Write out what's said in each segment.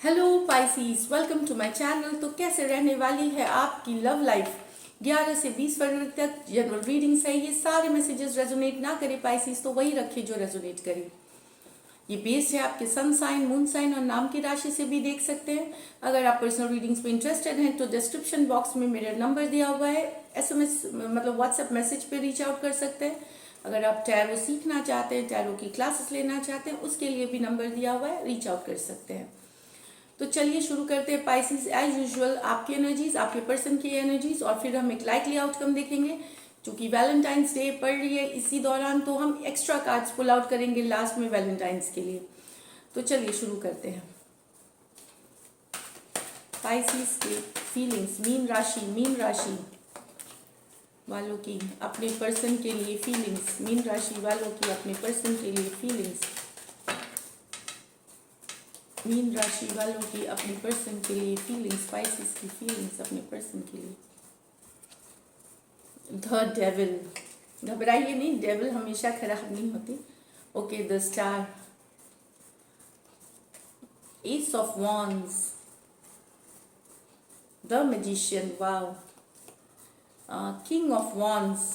Hello Pisces, welcome to my channel. तो कैसे रहने वाली है आपकी लव लाइफ 11 से 20 फरवरी तक? जनरल रीडिंग्स है, ये सारे मैसेजेस रेजोनेट ना करे पाइसीज तो वही रखे जो रेजोनेट करे। ये बेस्ड है आपके सन साइन, मून साइन और नाम की राशि से भी देख सकते हैं। अगर आप पर्सनल रीडिंग्स में इंटरेस्टेड हैं तो डिस्क्रिप्शन बॉक्स में मेरा नंबर दिया हुआ है, एसएमएस मतलब व्हाट्सएप मैसेज पे रीच आउट कर सकते हैं। अगर आप टैरो सीखना चाहते हैं, टैरो की क्लासेस लेना चाहते हैं, उसके लिए भी नंबर दिया हुआ है, रीच आउट कर सकते हैं। तो चलिए शुरू करते हैं पाइसिस। एज यूजुअल आपकी एनर्जीज, आपके पर्सन की एनर्जीज, और फिर हम एक लाइकली आउटकम देखेंगे। क्योंकि वैलेंटाइंस डे पड़ रही है इसी दौरान, तो हम एक्स्ट्रा कार्ड्स पुल आउट करेंगे लास्ट में वैलेंटाइंस के लिए। तो चलिए शुरू करते हैं। पाइसिस के फीलिंग्स, मीन राशि वालों की अपने पर्सन के लिए फीलिंग्स, मीन राशि वालों की अपने पर्सन के लिए फीलिंग्स, मीन राशि वालों की अपने पर्सन के लिए फीलिंग्स, स्पाइसेस की फीलिंग्स अपने पर्सन के लिए। द डेविल, घबराइए नहीं, डेविल हमेशा खराब नहीं होती। Okay, the star, S of wands, the magician, wow, king of wands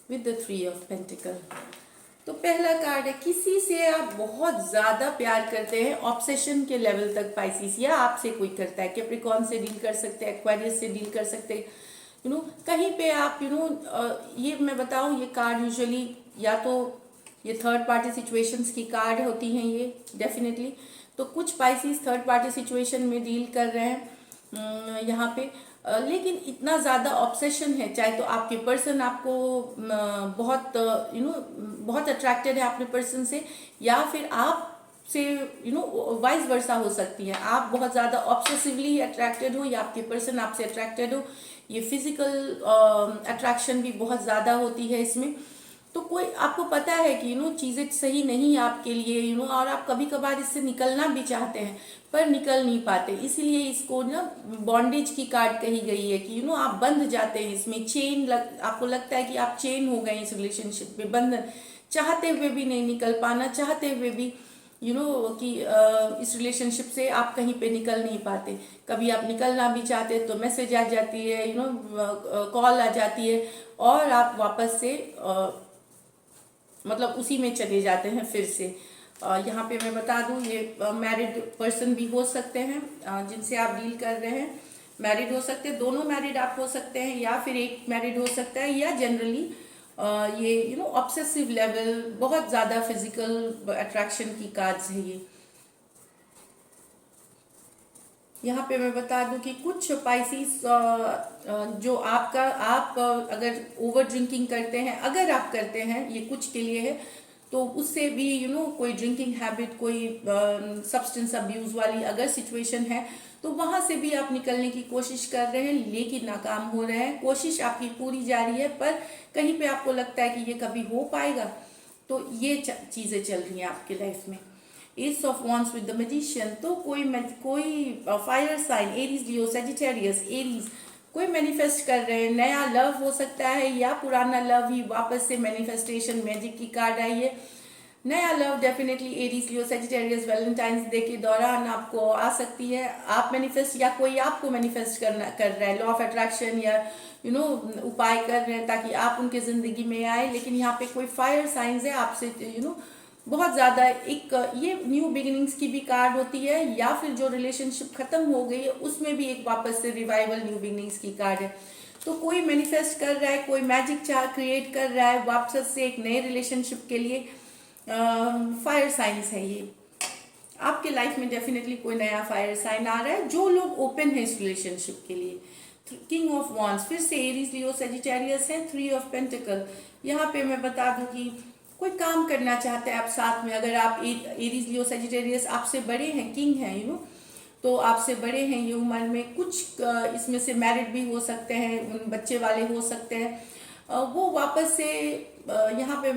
with the 3 of pentacle. तो पहला कार्ड है, किसी से आप बहुत ज्यादा प्यार करते हैं, ऑब्सेशन के लेवल तक पाइसिस, या आपसे कोई करता है। कैप्रिकॉर्न से डील कर सकते हैं, एक्वेरियस से डील कर सकते हैं, कहीं पे आप ये मैं बताऊं, ये कार्ड यूजुअली या तो ये थर्ड पार्टी सिचुएशंस की कार्ड होती हैं, ये डेफिनेटली। तो कुछ पाइसिस थर्ड पार्टी सिचुएशन में डील कर रहे हैं यहाँ पे। लेकिन इतना ज़्यादा ऑब्सेशन है, चाहे तो आपके पर्सन आपको बहुत बहुत अट्रैक्टेड है अपने पर्सन से, या फिर आप से वाइस वर्सा हो सकती है। आप बहुत ज़्यादा ऑब्सेसिवली अट्रैक्टेड हो या आपके पर्सन आपसे अट्रैक्टेड हो। ये फिजिकल अट्रैक्शन भी बहुत ज़्यादा होती है इसमें। तो कोई आपको पता है कि चीज़ें सही नहीं है आपके लिए, और आप कभी कभार इससे निकलना भी चाहते हैं पर निकल नहीं पाते। इसीलिए इसको बॉन्डेज की कार्ड कही गई है कि आप बंध जाते हैं इसमें, आपको लगता है कि आप चेन हो गए इस रिलेशनशिप में, बंधन, चाहते हुए भी नहीं निकल पाना, चाहते हुए भी कि इस रिलेशनशिप से आप कहीं पे निकल नहीं पाते। कभी आप निकलना भी चाहते तो मैसेज आ जाती है, कॉल आ जाती है, और आप वापस से मतलब उसी में चले जाते हैं फिर से। यहाँ पे मैं बता दूँ, ये मैरिड पर्सन भी हो सकते हैं जिनसे आप डील कर रहे हैं। मैरिड हो सकते हैं, दोनों मैरिड आप हो सकते हैं, या फिर एक मैरिड हो सकता है, या जनरली ये ऑब्सेसिव लेवल, बहुत ज़्यादा फिजिकल अट्रैक्शन की कार्ड्स है ये। यहाँ पे मैं बता दूं कि कुछ पाइसिस जो आप अगर ओवर ड्रिंकिंग करते हैं, अगर आप करते हैं, ये कुछ के लिए है, तो उससे भी कोई ड्रिंकिंग हैबिट, कोई सब्सटेंस अब्यूज वाली अगर सिचुएशन है, तो वहां से भी आप निकलने की कोशिश कर रहे हैं लेकिन नाकाम हो रहे हैं। कोशिश आपकी पूरी जारी है, पर कहीं पे आपको लगता है कि ये कभी हो पाएगा। तो ये चीजें चल रही हैं आपके लाइफ में। S of wands with the magician, तो कोई fire sign, Aries, Leo, Sagittarius, Aries, कोई मैनिफेस्ट कर रहे हैं। नया लव हो सकता है या पुराना लव ही वापस से मैनिफेस्टेशन, मैजिक की कार्ड आई है। नया love definitely Aries, Leo, Sagittarius Valentine's day के दौरान आपको आ सकती है। आप मैनिफेस्ट या कोई आपको मैनिफेस्ट कर रहा है, लॉ ऑफ अट्रैक्शन या उपाय कर रहे हैं ताकि आप उनके जिंदगी में आए। लेकिन यहाँ पे कोई फायर साइंस है आपसे, बहुत ज़्यादा एक ये न्यू बिगिनिंग्स की भी कार्ड होती है, या फिर जो रिलेशनशिप खत्म हो गई है उसमें भी एक वापस से रिवाइवल, न्यू बिगिनिंग्स की कार्ड है। तो कोई मैनिफेस्ट कर रहा है, कोई मैजिक चार क्रिएट कर रहा है वापस से एक नए रिलेशनशिप के लिए। फायर साइंस है ये आपके लाइफ में, डेफिनेटली कोई नया फायर साइन आ रहा है। जो लोग ओपन है इस रिलेशनशिप के लिए, किंग ऑफ वॉन्ड्स, फिर से एरीज, लियो, सेजिटेरियस है, 3 ऑफ पेंटिकल। यहाँ पे मैं बता दूं कि कोई काम करना चाहते हैं आप साथ में। अगर आप एरीज, लियो, सेजिटेरियस आपसे बड़े हैं, किंग हैं, तो आपसे बड़े हैं ये उम्र में, कुछ इसमें से मैरिड भी हो सकते हैं, बच्चे वाले हो सकते हैं। वो वापस से यहाँ पे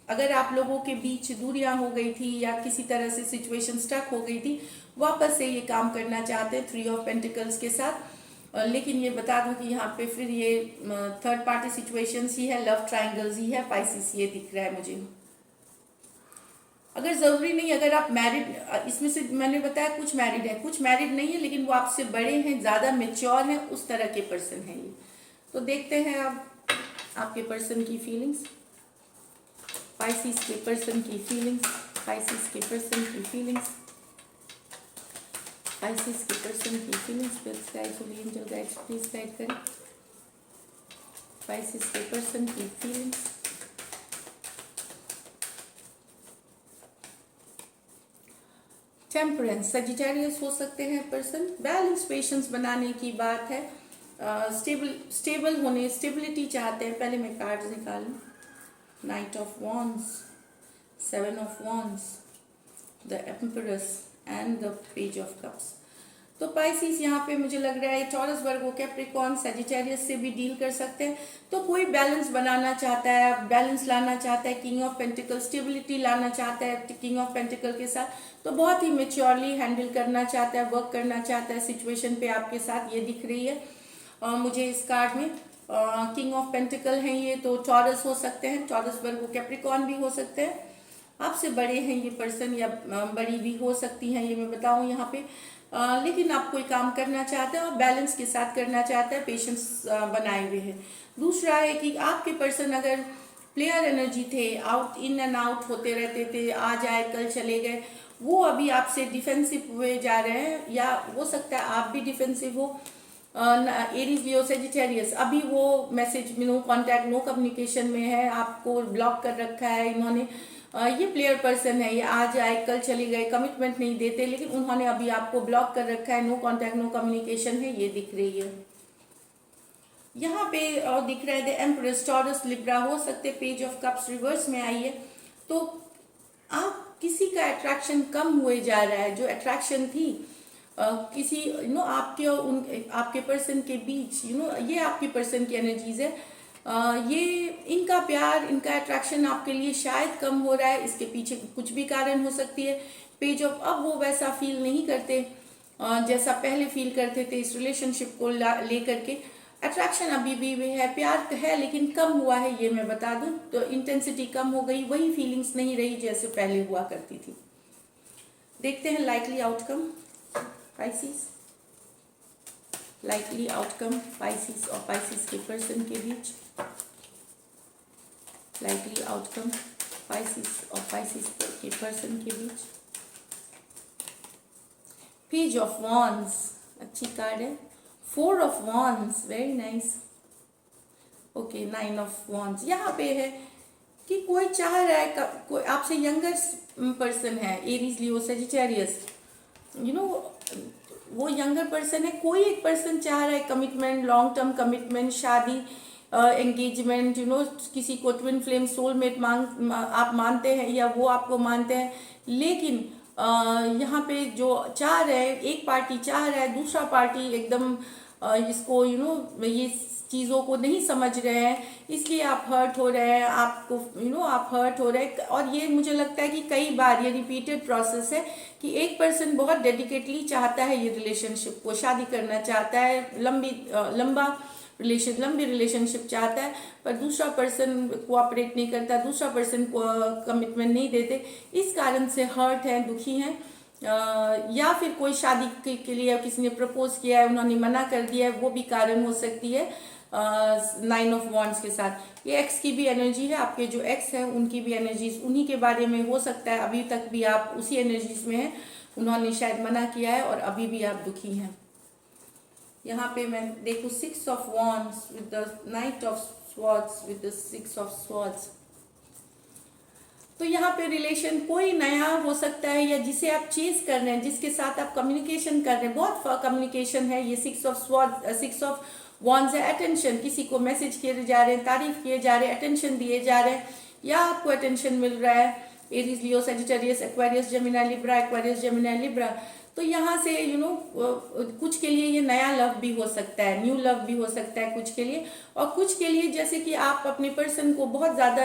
अगर आप लोगों के बीच दूरियां हो गई थी या किसी तरह से सिचुएशन स्टक हो गई थी, वापस से ये काम करना चाहते हैं 3 ऑफ पेंटिकल्स के साथ। लेकिन ये बता दूं कि यहाँ पे फिर ये थर्ड पार्टी सिचुएशंस ही है, लव ट्रायंगल्स ही है पाइसिस, ये दिख रहा है मुझे। अगर ज़रूरी नहीं, अगर आप मैरिड, इसमें से मैंने बताया कुछ मैरिड है कुछ मैरिड नहीं है, लेकिन वो आपसे बड़े हैं, ज़्यादा मेच्योर हैं, उस तरह के पर्सन हैं ये। तो देखते हैं अब आपके पर्सन की फीलिंग्स, पाइसिस के पर्सन की फीलिंग्स, पाइसिस के पर्सन की फीलिंग्स, पाइसिस के पर्सन की feelings. Please guides, Holi angel guides please guide करें पाइसिस के पर्सन की फीलिंग्स। टेम्परेंस, सजिटेरियस हो सकते हैं पर्सन, बैलेंस पेशेंस बनाने की बात है, स्टेबल होने, स्टेबिलिटी चाहते हैं। पहले मैं कार्ड्स निकालूं, knight of wands, 7 of wands, the empress and the page of cups. तो पाइसिस यहाँ पे मुझे लग रहा है टॉरस, वर्गो, कैप्रिकॉर्न, सजिटेरियस से भी डील कर सकते हैं। तो कोई बैलेंस बनाना चाहता है, बैलेंस लाना चाहता है, किंग ऑफ पेंटिकल, स्टेबिलिटी लाना चाहता है किंग ऑफ पेंटिकल के साथ, तो बहुत ही मेच्योरली हैंडल करना चाहता है, वर्क करना चाहता है सिचुएशन पे आपके साथ, ये दिख रही है मुझे इस कार्ड में। किंग ऑफ पेंटिकल हैं ये, तो टॉरस हो सकते हैं, टॉरस, वर्गो, कैप्रिकॉर्न भी हो सकते हैं, आपसे बड़े हैं ये पर्सन या बड़ी भी हो सकती हैं, ये मैं बताऊं यहाँ पे। लेकिन आप कोई काम करना चाहते हैं और बैलेंस के साथ करना चाहते हैं, पेशेंस बनाए हुए हैं। दूसरा है कि आपके पर्सन अगर प्लेयर एनर्जी थे, आउट इन एंड आउट होते रहते थे, आज आए कल चले गए, वो अभी आपसे डिफेंसिव हुए जा रहे हैं, या हो सकता है आप भी डिफेंसिव हो। एरीज, लियो, सेजिटेरियस, अभी वो message, no contact, no communication में है, आपको ब्लॉक कर रखा है इन्होंने। ये प्लेयर पर्सन है, ये आज आए कल चले गए, कमिटमेंट नहीं देते, लेकिन उन्होंने अभी आपको ब्लॉक कर रखा है, नो कांटेक्ट, नो कम्युनिकेशन है, ये दिख रही है यहाँ पे। और दिख रहा है द एम्प्रेस, टॉरस, लिब्रा हो सकते, पेज ऑफ कप्स रिवर्स में आई है। तो आप किसी का अट्रैक्शन कम हुए जा रहा है, जो अट्रैक्शन थी किसी आपके और आपके पर्सन के बीच, ये आपकी पर्सन की एनर्जीज है। ये इनका प्यार, इनका अट्रैक्शन आपके लिए शायद कम हो रहा है, इसके पीछे कुछ भी कारण हो सकती है। पेज ऑफ, अब वो वैसा फील नहीं करते जैसा पहले फील करते थे इस रिलेशनशिप को लेकर के। अट्रैक्शन अभी भी है, प्यार है, लेकिन कम हुआ है, ये मैं बता दूं। तो इंटेंसिटी कम हो गई, वही फीलिंग्स नहीं रही जैसे पहले हुआ करती थी। देखते हैं likely outcome Pisces, likely outcome Pisces और पाइसिस के पर्सन के बीच, लाइकली आउटकम पाइसिस और पाइसिस के पर्सन के बीच। पेज ऑफ वॉन्ड्स, अच्छी कार्ड है। 4 of wands, very nice. Okay, 9 of wands यहाँ पे है कि कोई चाह रहा है, कोई आपसे यंगर पर्सन है, एरीज, लियो, सेजिटेरियस, वो यंगर पर्सन है। कोई एक पर्सन चाह रहा है कमिटमेंट, लॉन्ग टर्म कमिटमेंट, शादी, एंगेजमेंट, किसी को ट्विन फ्लेम, सोलमेट आप मानते हैं या वो आपको मानते हैं, लेकिन यहाँ पे जो चाह रहे हैं, एक पार्टी चाह रहा है, दूसरा पार्टी एकदम इसको ये चीज़ों को नहीं समझ रहे हैं, इसलिए आप हर्ट हो रहे हैं, आपको आप हर्ट हो रहे हैं। और ये मुझे लगता है कि कई बार ये रिपीटेड प्रोसेस है कि एक पर्सन बहुत डेडिकेटली चाहता है ये रिलेशनशिप को, शादी करना चाहता है, लंबी रिलेशनशिप चाहता है, पर दूसरा पर्सन कोऑपरेट नहीं करता, दूसरा पर्सन को कमिटमेंट नहीं देते, इस कारण से हर्ट है, दुखी हैं। या फिर कोई शादी के लिए किसी ने प्रपोज किया है, उन्होंने मना कर दिया है, वो भी कारण हो सकती है 9 ऑफ वॉन्ड्स के साथ। ये एक्स की भी एनर्जी है, आपके जो एक्स है उनकी भी एनर्जीज, उन्हीं के बारे में हो सकता है अभी तक भी आप उसी एनर्जीज में हैं, उन्होंने शायद मना किया है और अभी भी आप दुखी हैं। यहाँ पे मैं देखूँ 6 of wands with the night of swords with the 6 of swords. तो यहाँ पे रिलेशन कोई नया हो सकता है, या जिसे आप चेज कर रहे हैं, जिसके साथ आप कम्युनिकेशन कर रहे हैं, बहुत कम्युनिकेशन है। ये 6 ऑफ स्वॉर्ड्स, 6 ऑफ वॉन्ड्स है अटेंशन, किसी को मैसेज किए जा रहे हैं, तारीफ किए जा रहे हैं, अटेंशन दिए जा रहे हैं, या आपको अटेंशन मिल रहा है। Aries, Leo, Sagittarius, Aquarius, Gemini, Libra, Aquarius, Gemini, Libra. तो यहाँ से कुछ के लिए ये नया लव भी हो सकता है, न्यू लव भी हो सकता है कुछ के लिए, और कुछ के लिए जैसे कि आप अपने पर्सन को बहुत ज़्यादा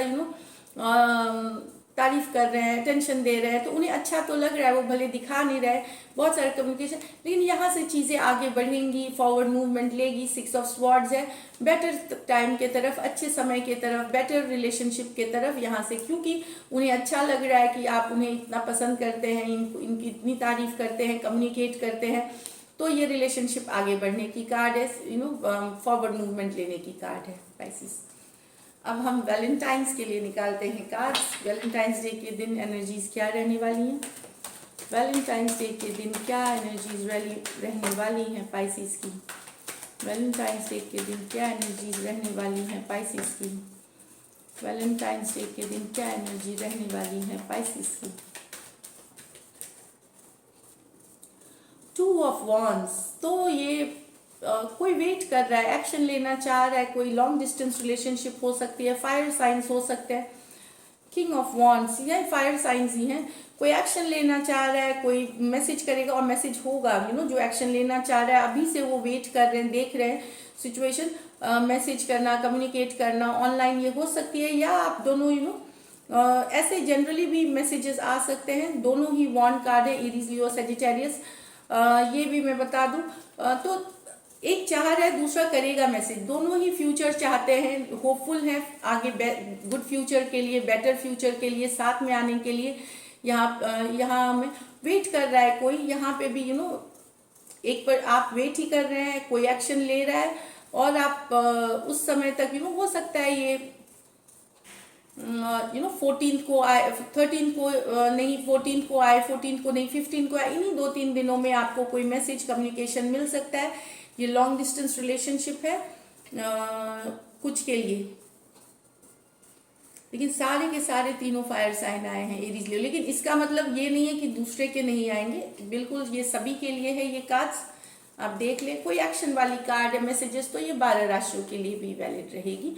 तारीफ कर रहे हैं, अटेंशन दे रहे हैं, तो उन्हें अच्छा तो लग रहा है, वो भले दिखा नहीं रहे, बहुत सारे कम्युनिकेशन, लेकिन यहाँ से चीज़ें आगे बढ़ेंगी, फॉरवर्ड मूवमेंट लेगी। 6 ऑफ स्वॉर्ड्स है, बेटर टाइम के तरफ, अच्छे समय के तरफ, बेटर रिलेशनशिप के तरफ यहाँ से, क्योंकि उन्हें अच्छा लग रहा है कि आप उन्हें इतना पसंद करते हैं, इनकी इतनी तारीफ करते हैं, कम्युनिकेट करते हैं, तो ये रिलेशनशिप आगे बढ़ने की कार्ड है, फॉरवर्ड मूवमेंट लेने की कार्ड है पाइसेस। अब हम वैलेंटाइंस के लिए निकालते हैं कार्ड्स। वैलेंटाइंस डे के दिन एनर्जीज क्या रहने वाली हैं? वैलेंटाइंस डे के दिन क्या एनर्जीज रहने वाली हैं पाइसेस की? वैलेंटाइंस डे के दिन क्या एनर्जीज रहने वाली हैं पाइसेस की? वैलेंटाइंस डे के दिन क्या एनर्जी रहने वाली है पाइसेस की? 2 ऑफ वॉन्ड्स, तो ये कोई वेट कर रहा है, एक्शन लेना चाह रहा है, कोई लॉन्ग डिस्टेंस रिलेशनशिप हो सकती है, फायर साइंस हो सकते हैं। किंग ऑफ वॉन्ड्स, ये फायर साइंस ही हैं। कोई एक्शन लेना चाह रहा है, कोई मैसेज करेगा और मैसेज होगा, जो एक्शन लेना चाह रहा है, अभी से वो वेट कर रहे हैं, देख रहे हैं सिचुएशन, मैसेज करना, कम्युनिकेट करना, ऑनलाइन ये हो सकती है, या आप दोनों ऐसे जनरली भी मैसेजेस आ सकते हैं। दोनों ही वॉन्ड कार्ड है, एरीज, लियो, सजिटेरियस। ये भी मैं बता दूं, तो एक चाह रहा है, दूसरा करेगा मैसेज, दोनों ही फ्यूचर चाहते हैं, होपफुल हैं आगे गुड फ्यूचर के लिए, बेटर फ्यूचर के लिए, साथ में आने के लिए। यहाँ में वेट कर रहा है कोई, यहाँ पे भी एक पर आप वेट ही कर रहे हैं, कोई एक्शन ले रहा है, और आप उस समय तक हो सकता है ये 14 को आए, 13 को नहीं, 14 को आए, 14 को नहीं, 15 को आए, इन्हीं 2-3 दिनों में आपको कोई मैसेज, कम्युनिकेशन मिल सकता है। ये लॉन्ग डिस्टेंस रिलेशनशिप है कुछ के लिए, लेकिन सारे के सारे तीनों फायर साइन आए हैं एरीज लियो, लेकिन इसका मतलब ये नहीं है कि दूसरे के नहीं आएंगे, बिल्कुल ये सभी के लिए है ये कार्ड्स। आप देख लें, कोई एक्शन वाली कार्ड है, मैसेजेस, तो ये 12 राशियों के लिए भी वैलिड रहेगी।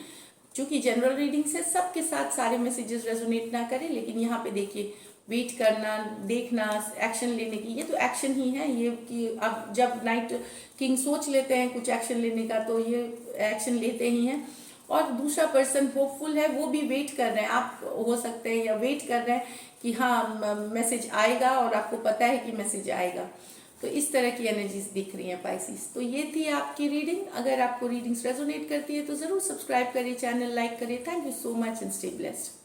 चूंकि जनरल रीडिंग से सबके साथ सारे मैसेजेस रेजोनेट ना करें, लेकिन यहाँ पे देखिए, वेट करना, देखना, एक्शन लेने की, ये तो एक्शन ही है ये, कि अब जब नाइट किंग सोच लेते हैं कुछ एक्शन लेने का, तो ये एक्शन लेते ही हैं। और दूसरा पर्सन होपफुल है, वो भी वेट कर रहे हैं, आप हो सकते हैं या वेट कर रहे हैं कि हाँ मैसेज आएगा, और आपको पता है कि मैसेज आएगा। तो इस तरह की एनर्जीज दिख रही हैं पाइसेस। तो ये थी आपकी रीडिंग। अगर आपको रीडिंग्स रेजोनेट करती है तो जरूर सब्सक्राइब करें, चैनल लाइक करें। Thank you so much and stay blessed.